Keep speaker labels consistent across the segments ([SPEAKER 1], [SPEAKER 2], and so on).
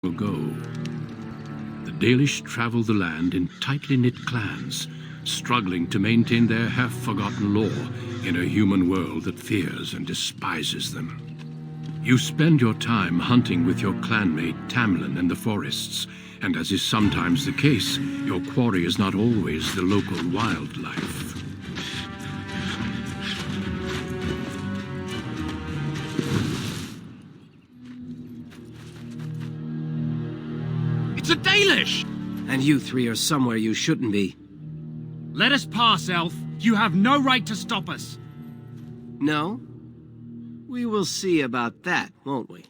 [SPEAKER 1] ago. The Dalish travel the land in tightly knit clans, struggling to maintain their half-forgotten lore in a human world that fears and despises them. You spend your time hunting with your clanmate Tamlin in the forests, and as is sometimes the case, your quarry is not always the local wildlife.
[SPEAKER 2] It's a Dalish!
[SPEAKER 3] And you three are somewhere you shouldn't be.
[SPEAKER 2] Let us pass, Elf. You have no right to stop us.
[SPEAKER 3] No? We will see about that, won't we?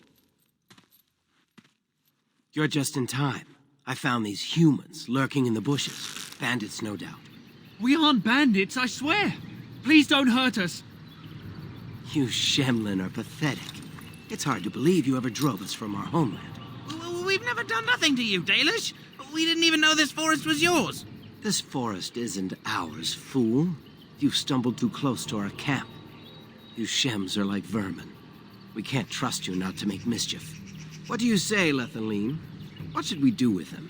[SPEAKER 3] You're just in time. I found these humans lurking in the bushes. Bandits, no doubt.
[SPEAKER 2] We aren't bandits, I swear. Please don't hurt us.
[SPEAKER 3] You Shemlin are pathetic. It's hard to believe you ever drove us from our homeland.
[SPEAKER 4] We've never done nothing to you, Dalish. We didn't even know this forest was yours.
[SPEAKER 3] This forest isn't ours, fool. You've stumbled too close to our camp. You Shems are like vermin. We can't trust you not to make mischief. What do you say, Lethaline? What should we do with him?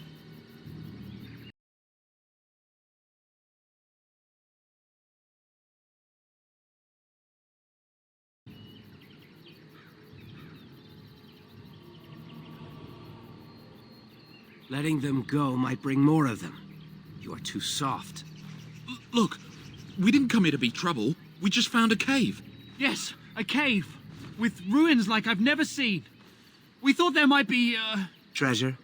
[SPEAKER 3] Letting them go might bring more of them. You are too soft.
[SPEAKER 5] Look, we didn't come here to be trouble. We just found a cave.
[SPEAKER 2] Yes, a cave. With ruins like I've never seen. We thought there might be,
[SPEAKER 3] Treasure?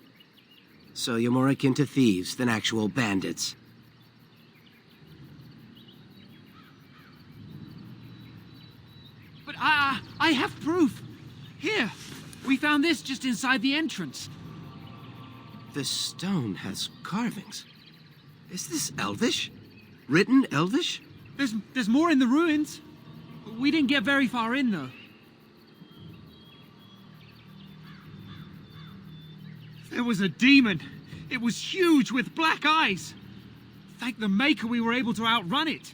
[SPEAKER 3] So you're more akin to thieves than actual bandits.
[SPEAKER 2] But I have proof. Here, we found this just inside the entrance.
[SPEAKER 3] This stone has carvings. Is this Elvish? Written Elvish?
[SPEAKER 2] There's more in the ruins. We didn't get very far in, though. There was a demon. It was huge with black eyes. Thank the Maker we were able to outrun it.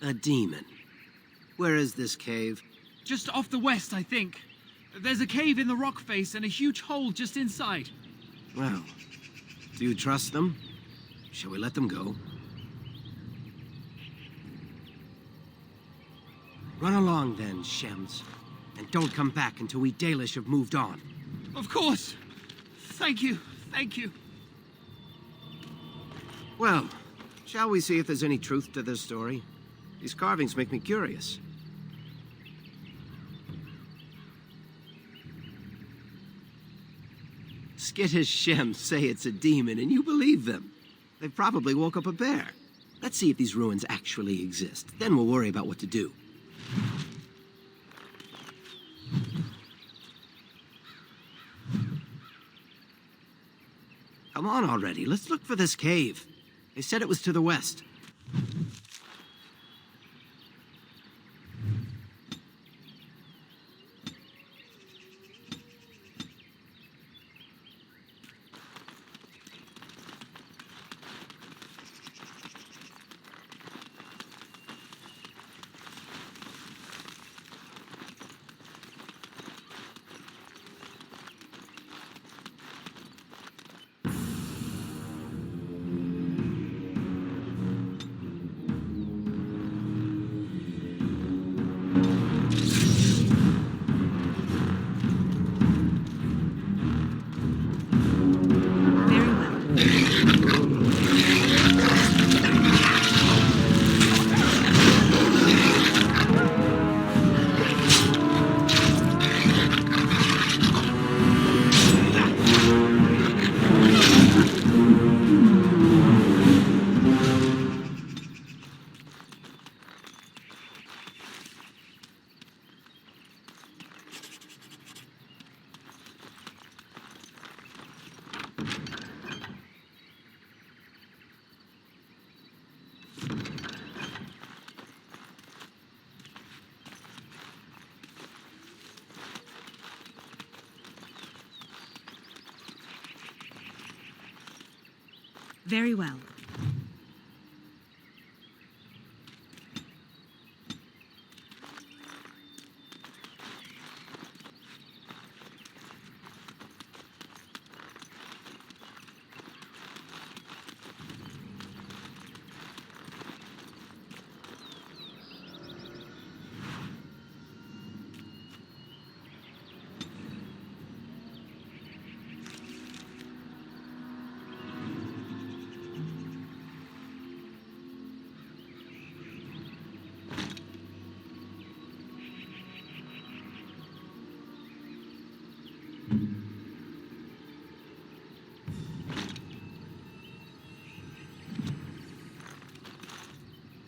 [SPEAKER 3] A demon. Where is this cave?
[SPEAKER 2] Just off the west, I think. There's a cave in the rock face and a huge hole just inside.
[SPEAKER 3] Well, do you trust them? Shall we let them go? Run along then, Shems. And don't come back until we Dalish have moved on.
[SPEAKER 2] Of course. Thank you. Thank you.
[SPEAKER 3] Well, shall we see if there's any truth to this story? These carvings make me curious. Skittish Shems say it's a demon, and you believe them. They probably woke up a bear. Let's see if these ruins actually exist. Then we'll worry about what to do. Come on already. Let's look for this cave. They said it was to the west.
[SPEAKER 6] Very well.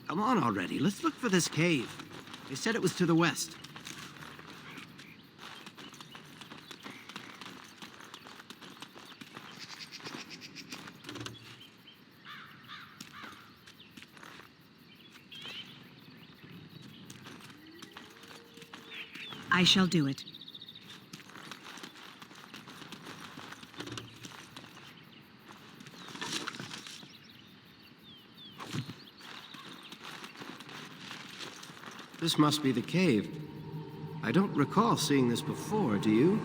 [SPEAKER 3] Come on already, let's look for this cave. They said it was to the west.
[SPEAKER 6] I shall do it.
[SPEAKER 3] This must be the cave. I don't recall seeing this before, do you?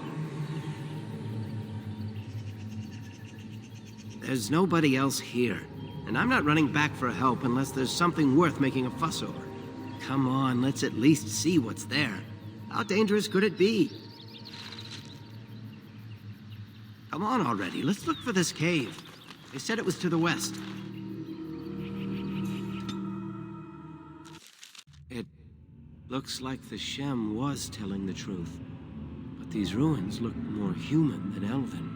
[SPEAKER 3] There's nobody else here, and I'm not running back for help unless there's something worth making a fuss over. Come on, let's at least see what's there. How dangerous could it be? Come on already, let's look for this cave. They said it was to the west. It looks like the Shem was telling the truth, but these ruins look more human than elven.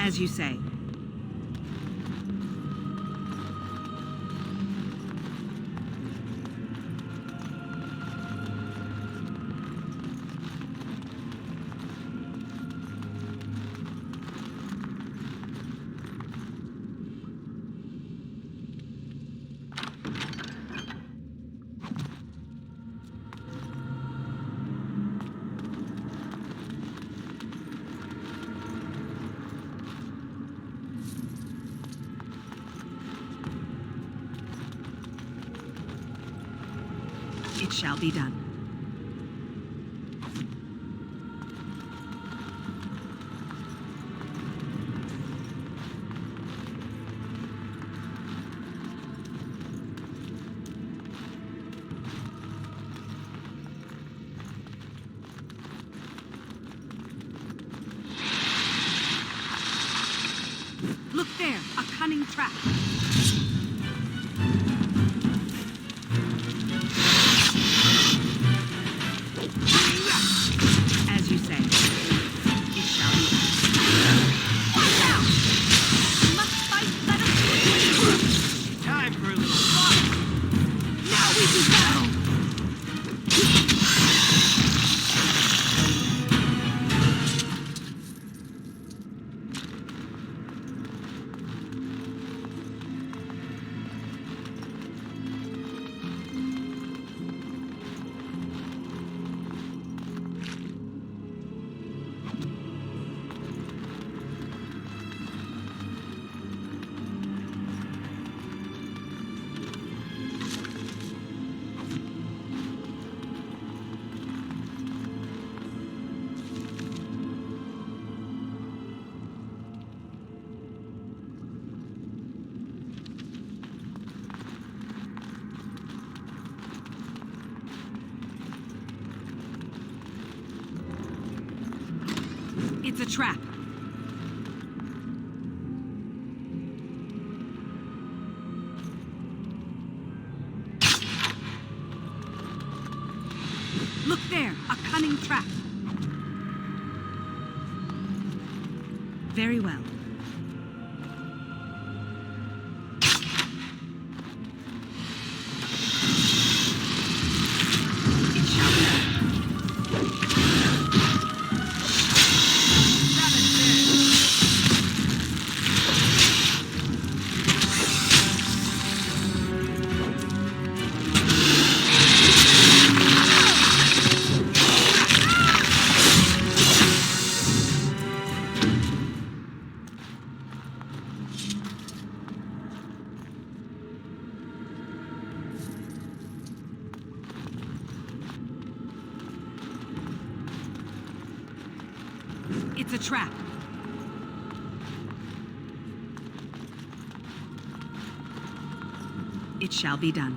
[SPEAKER 6] As you say. It shall be done. Look there, a cunning trap. As you say, it shall be done. Watch out! We must fight, let us do it.
[SPEAKER 3] Time for a little fun!
[SPEAKER 6] Now we do battle! It's a trap. Look there, a cunning trap. Very well. It shall be done. It's a trap. It shall be done.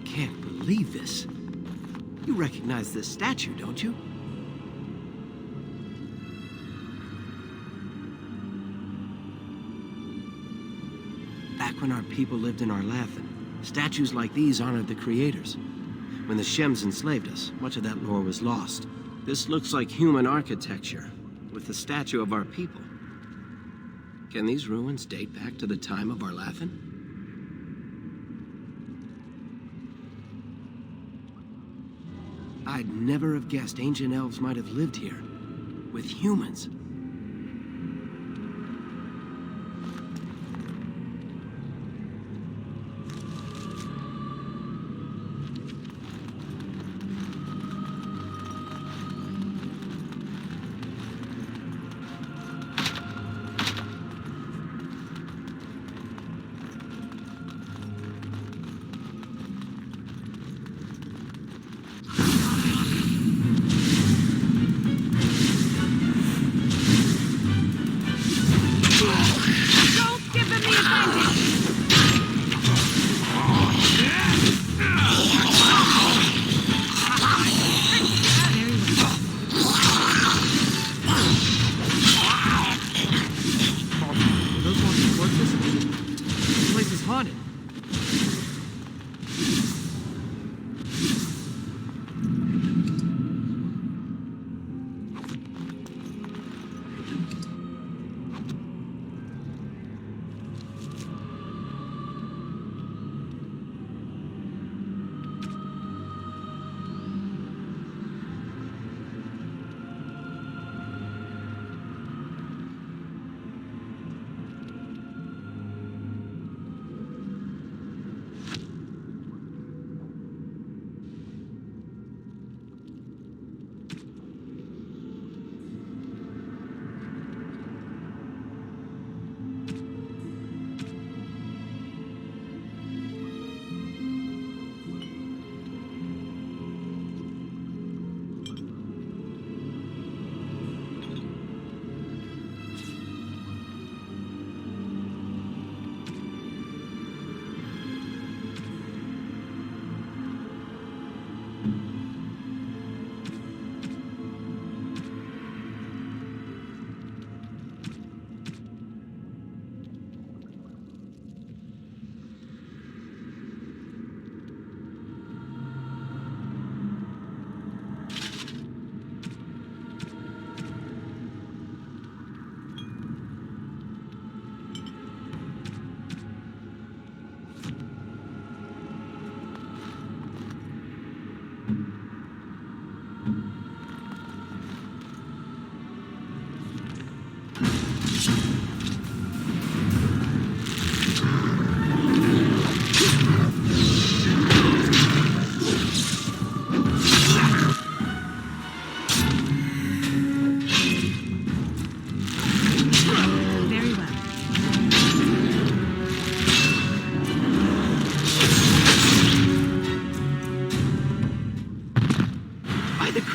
[SPEAKER 3] Can't believe this. You recognize this statue, don't you? Back when our people lived in Arlathan, statues like these honored the creators. When the Shems enslaved us, much of that lore was lost. This looks like human architecture, with the statue of our people. Can these ruins date back to the time of Arlathan? I'd never have guessed ancient elves might have lived here, with humans.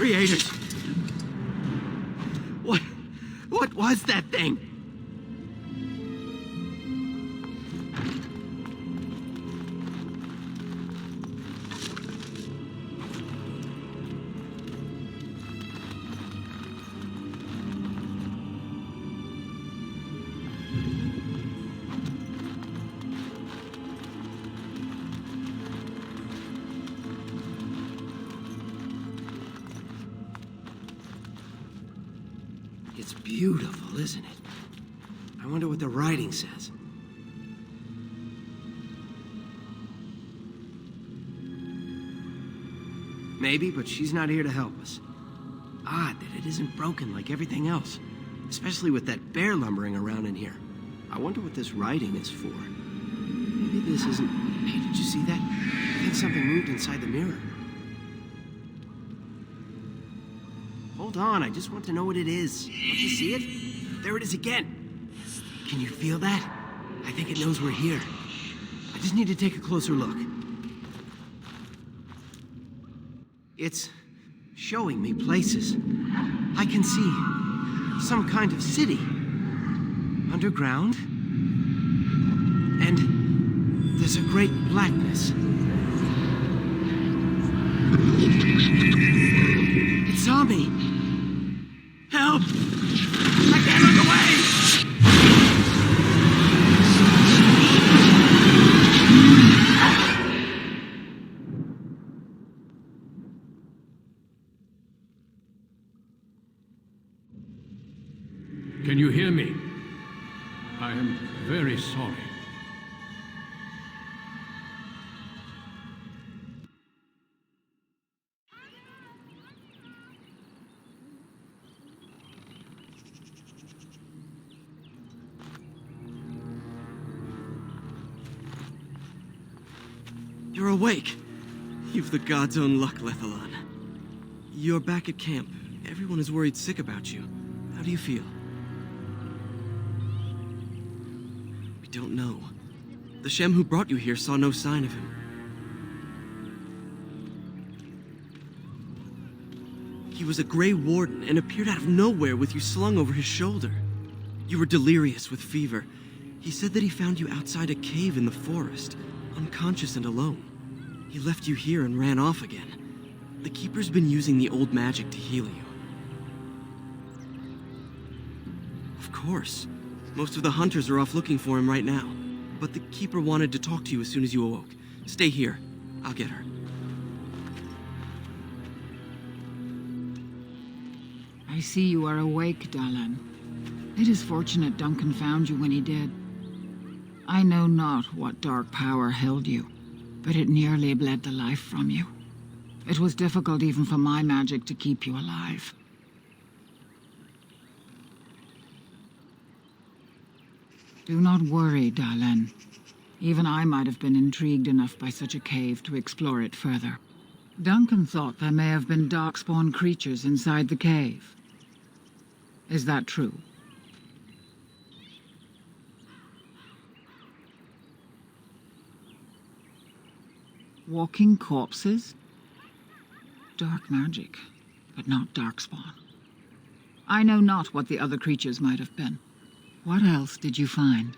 [SPEAKER 3] creators! What was that thing? It's beautiful, isn't it? I wonder what the writing says. Maybe, but she's not here to help us. Odd that it isn't broken like everything else. Especially with that bear lumbering around in here. I wonder what this writing is for. Maybe this isn't... Hey, did you see that? I think something moved inside the mirror. Hold on, I just want to know what it is. Don't you see it? There it is again. Can you feel that? I think it knows we're here. I just need to take a closer look. It's showing me places. I can see some kind of city. Underground. And there's a great blackness. It saw me. Help! I can't look away!
[SPEAKER 1] Can you hear me? I am very sorry.
[SPEAKER 7] You're awake. You've the god's own luck, Lethalon. You're back at camp. Everyone is worried sick about you. How do you feel? We don't know. The Shem who brought you here saw no sign of him. He was a Grey Warden and appeared out of nowhere with you slung over his shoulder. You were delirious with fever. He said that he found you outside a cave in the forest, unconscious and alone. He left you here and ran off again. The Keeper's been using the old magic to heal you. Of course. Most of the hunters are off looking for him right now. But the Keeper wanted to talk to you as soon as you awoke. Stay here. I'll get her.
[SPEAKER 8] I see you are awake, Dalan. It is fortunate Duncan found you when he did. I know not what dark power held you, but it nearly bled the life from you. It was difficult even for my magic to keep you alive. Do not worry, Dalan. Even I might have been intrigued enough by such a cave to explore it further. Duncan thought there may have been darkspawn creatures inside the cave. Is that true? Walking corpses? Dark magic, but not darkspawn. I know not what the other creatures might have been. What else did you find?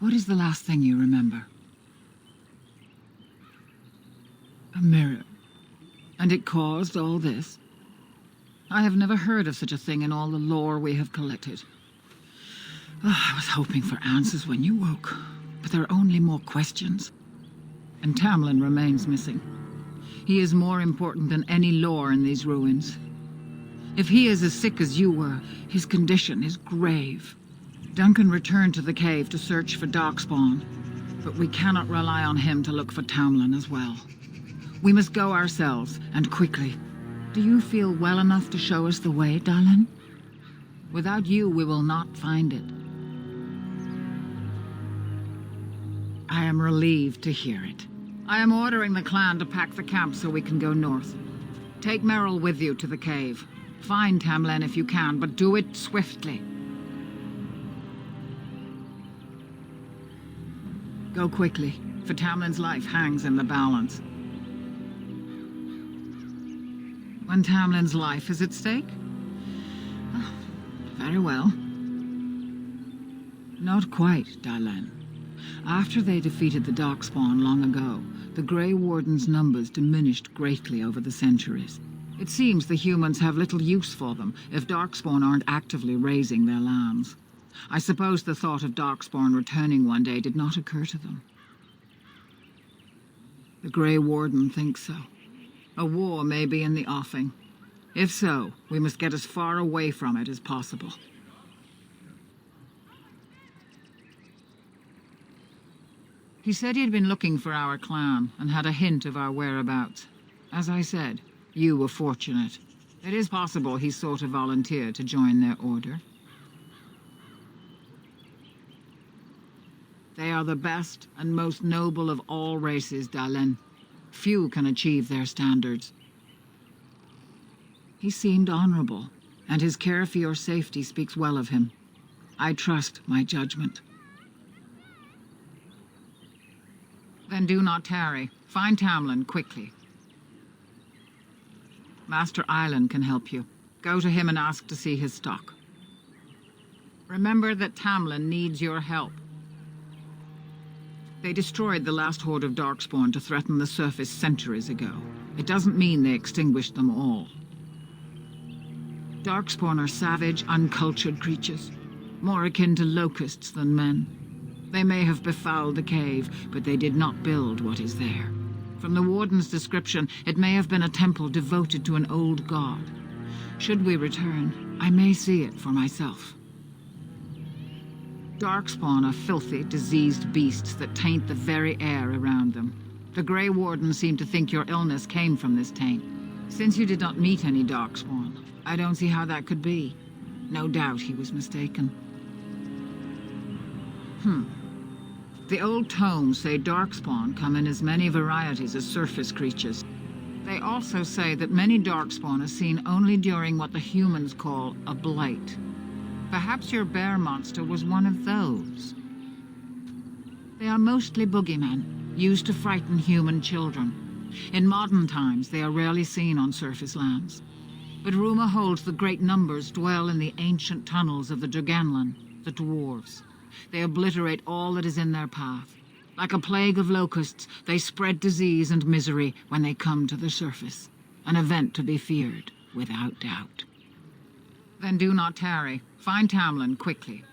[SPEAKER 8] What is the last thing you remember? A mirror. And it caused all this? I have never heard of such a thing in all the lore we have collected. I was hoping for answers when you woke, but there are only more questions. And Tamlin remains missing. He is more important than any lore in these ruins. If he is as sick as you were, his condition is grave. Duncan returned to the cave to search for Darkspawn, but we cannot rely on him to look for Tamlin as well. We must go ourselves, and quickly. Do you feel well enough to show us the way, Dalan? Without you, we will not find it. I am relieved to hear it. I am ordering the clan to pack the camp so we can go north. Take Merrill with you to the cave. Find Tamlin if you can, but do it swiftly. Go quickly, for Tamlin's life hangs in the balance. When Tamlin's life is at stake? Ah, very well. Not quite, Dalish. After they defeated the Darkspawn long ago, the Grey Warden's numbers diminished greatly over the centuries. It seems the humans have little use for them if Darkspawn aren't actively raising their lambs. I suppose the thought of Darkspawn returning one day did not occur to them. The Grey Warden thinks so. A war may be in the offing. If so, we must get as far away from it as possible. He said he'd been looking for our clan and had a hint of our whereabouts. As I said, you were fortunate. It is possible he sought a volunteer to join their order. They are the best and most noble of all races, Dalish. Few can achieve their standards. He seemed honorable, and his care for your safety speaks well of him. I trust my judgment. Then do not tarry. Find Tamlin quickly. Master Island can help you. Go to him and ask to see his stock. Remember that Tamlin needs your help. They destroyed the last horde of Darkspawn to threaten the surface centuries ago. It doesn't mean they extinguished them all. Darkspawn are savage, uncultured creatures, more akin to locusts than men. They may have befouled the cave, but they did not build what is there. From the Warden's description, it may have been a temple devoted to an old god. Should we return, I may see it for myself. Darkspawn are filthy, diseased beasts that taint the very air around them. The Grey Warden seemed to think your illness came from this taint. Since you did not meet any Darkspawn, I don't see how that could be. No doubt he was mistaken. The old tomes say Darkspawn come in as many varieties as surface creatures. They also say that many Darkspawn are seen only during what the humans call a blight. Perhaps your bear monster was one of those. They are mostly boogeymen, used to frighten human children. In modern times, they are rarely seen on surface lands. But rumor holds that great numbers dwell in the ancient tunnels of the Draganlan, the dwarves. They obliterate all that is in their path. Like a plague of locusts, they spread disease and misery when they come to the surface. An event to be feared, without doubt. Then do not tarry. Find Tamlin quickly.